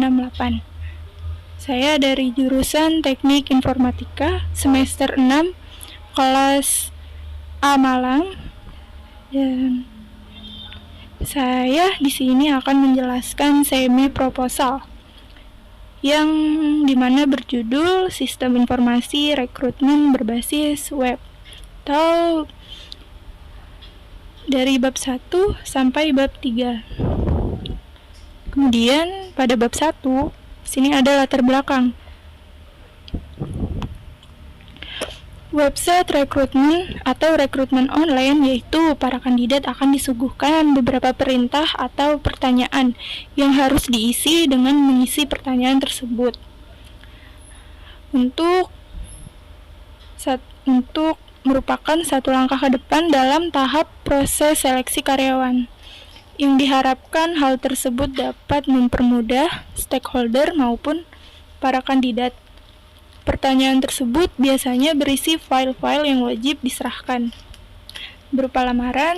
268. Saya dari jurusan Teknik Informatika semester 6 kelas A Malang, dan saya di sini akan menjelaskan semi proposal yang dimana berjudul Sistem Informasi Rekrutmen Berbasis Web, atau dari bab 1 sampai bab 3. Kemudian pada bab 1 sini ada latar belakang. Website rekrutmen atau rekrutmen online, yaitu para kandidat akan disuguhkan beberapa perintah atau pertanyaan yang harus diisi dengan mengisi pertanyaan tersebut. Untuk merupakan satu langkah ke depan dalam tahap proses seleksi karyawan, yang diharapkan hal tersebut dapat mempermudah stakeholder maupun para kandidat. Pertanyaan tersebut biasanya berisi file-file yang wajib diserahkan, berupa lamaran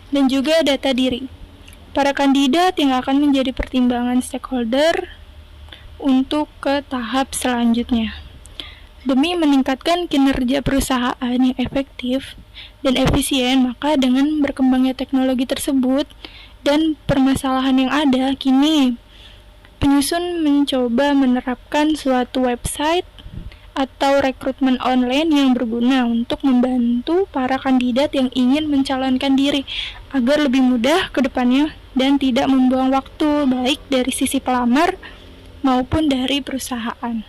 dan juga data diri para kandidat yang akan menjadi pertimbangan stakeholder untuk ke tahap selanjutnya. Demi meningkatkan kinerja perusahaan yang efektif dan efisien, maka dengan berkembangnya teknologi tersebut dan permasalahan yang ada, kini penyusun mencoba menerapkan suatu website atau rekrutmen online yang berguna untuk membantu para kandidat yang ingin mencalonkan diri agar lebih mudah ke depannya dan tidak membuang waktu baik dari sisi pelamar maupun dari perusahaan.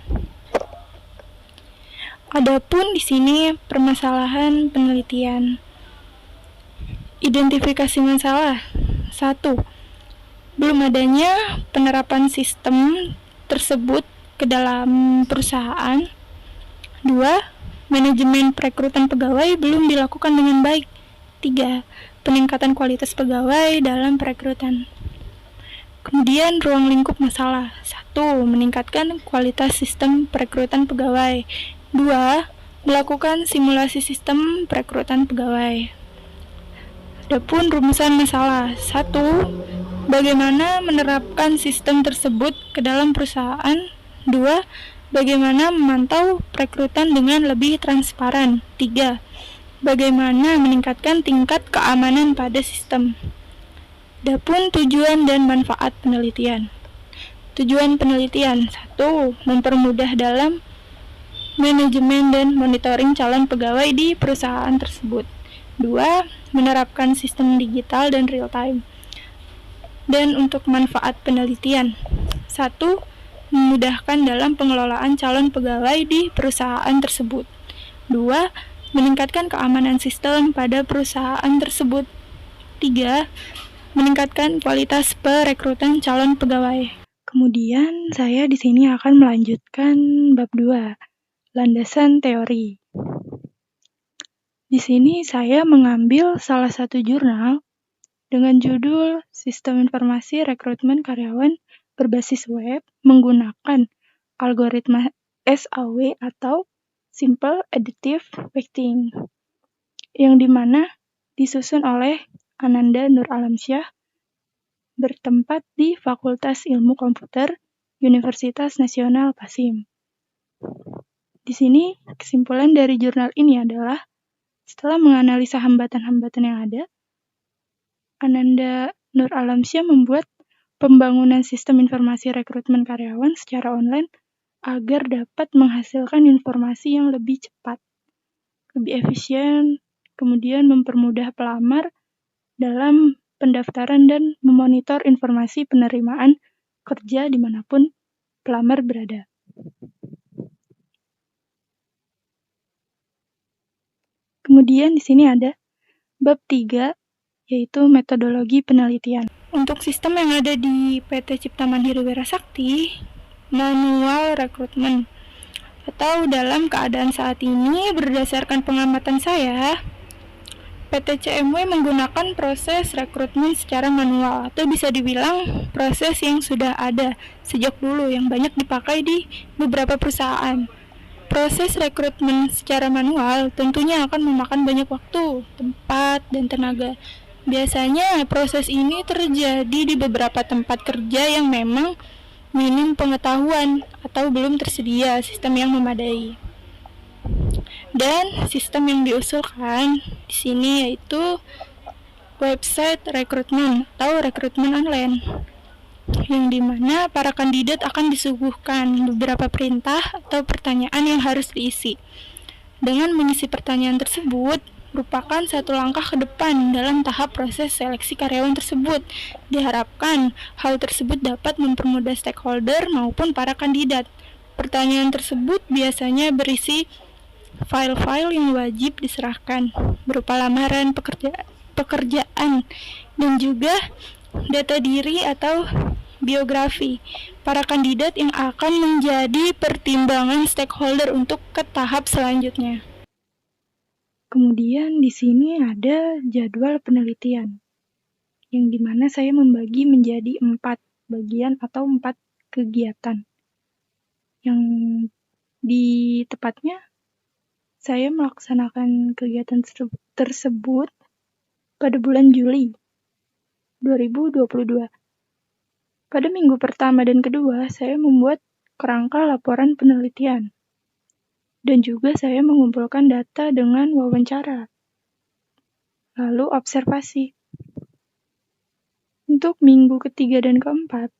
Adapun di sini permasalahan penelitian. Identifikasi masalah. 1. Belum adanya penerapan sistem tersebut ke dalam perusahaan. 2. Manajemen perekrutan pegawai belum dilakukan dengan baik. 3. Peningkatan kualitas pegawai dalam perekrutan. Kemudian ruang lingkup masalah. 1. Meningkatkan kualitas sistem perekrutan pegawai. 2. Melakukan simulasi sistem perekrutan pegawai. Adapun rumusan masalah. 1. Bagaimana menerapkan sistem tersebut ke dalam perusahaan. 2. Bagaimana memantau perekrutan dengan lebih transparan. 3. Bagaimana meningkatkan tingkat keamanan pada sistem. Adapun tujuan dan manfaat penelitian. Tujuan penelitian. 1. Mempermudah dalam manajemen dan monitoring calon pegawai di perusahaan tersebut. 2. Menerapkan sistem digital dan real time. Dan untuk manfaat penelitian. 1. Memudahkan dalam pengelolaan calon pegawai di perusahaan tersebut. 2. Meningkatkan keamanan sistem pada perusahaan tersebut. 3. Meningkatkan kualitas perekrutan calon pegawai. Kemudian saya di sini akan melanjutkan bab 2, landasan teori. Di sini saya mengambil salah satu jurnal dengan judul Sistem Informasi Rekrutmen Karyawan Berbasis Web menggunakan algoritma SAW atau Simple Additive Weighting, yang dimana disusun oleh Ananda Nur Alamsyah, bertempat di Fakultas Ilmu Komputer Universitas Nasional Pasim. Di sini kesimpulan dari jurnal ini adalah setelah menganalisa hambatan-hambatan yang ada, Ananda Nur Alamsyah membuat pembangunan sistem informasi rekrutmen karyawan secara online agar dapat menghasilkan informasi yang lebih cepat, lebih efisien, kemudian mempermudah pelamar dalam pendaftaran dan memonitor informasi penerimaan kerja dimanapun pelamar berada. Kemudian di sini ada bab 3, yaitu metodologi penelitian. Untuk sistem yang ada di PT Cipta Mandiri Wirasakti, manual rekrutmen, atau dalam keadaan saat ini berdasarkan pengamatan saya, PT CMW menggunakan proses rekrutmen secara manual, atau bisa dibilang proses yang sudah ada sejak dulu yang banyak dipakai di beberapa perusahaan. Proses rekrutmen secara manual tentunya akan memakan banyak waktu, tempat, dan tenaga. Biasanya proses ini terjadi di beberapa tempat kerja yang memang minim belum pengetahuan atau belum tersedia sistem yang memadai. Dan sistem yang diusulkan di sini yaitu website rekrutmen atau rekrutmen online, yang dimana para kandidat akan disuguhkan beberapa perintah atau pertanyaan yang harus diisi. Dengan mengisi pertanyaan tersebut, merupakan satu langkah ke depan dalam tahap proses seleksi karyawan tersebut. Diharapkan hal tersebut dapat mempermudah stakeholder maupun para kandidat. Pertanyaan tersebut biasanya berisi file-file yang wajib diserahkan, berupa lamaran pekerjaan dan juga data diri atau biografi para kandidat yang akan menjadi pertimbangan stakeholder untuk ke tahap selanjutnya. Kemudian di sini ada jadwal penelitian, yang dimana saya membagi menjadi 4 bagian atau 4 kegiatan. Yang di tepatnya saya melaksanakan kegiatan tersebut pada bulan Juli 2022. Pada minggu pertama dan kedua, saya membuat kerangka laporan penelitian. Dan juga saya mengumpulkan data dengan wawancara, lalu observasi. Untuk minggu ketiga dan keempat,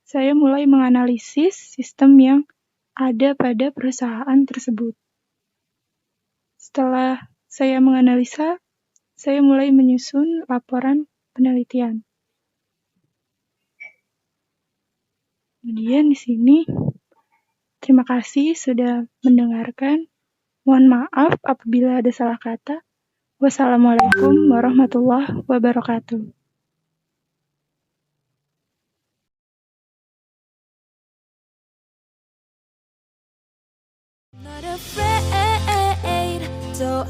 saya mulai menganalisis sistem yang ada pada perusahaan tersebut. Setelah saya menganalisa, saya mulai menyusun laporan penelitian. Kemudian di sini, terima kasih sudah mendengarkan. Mohon maaf apabila ada salah kata. Wassalamualaikum warahmatullahi wabarakatuh. Not afraid, so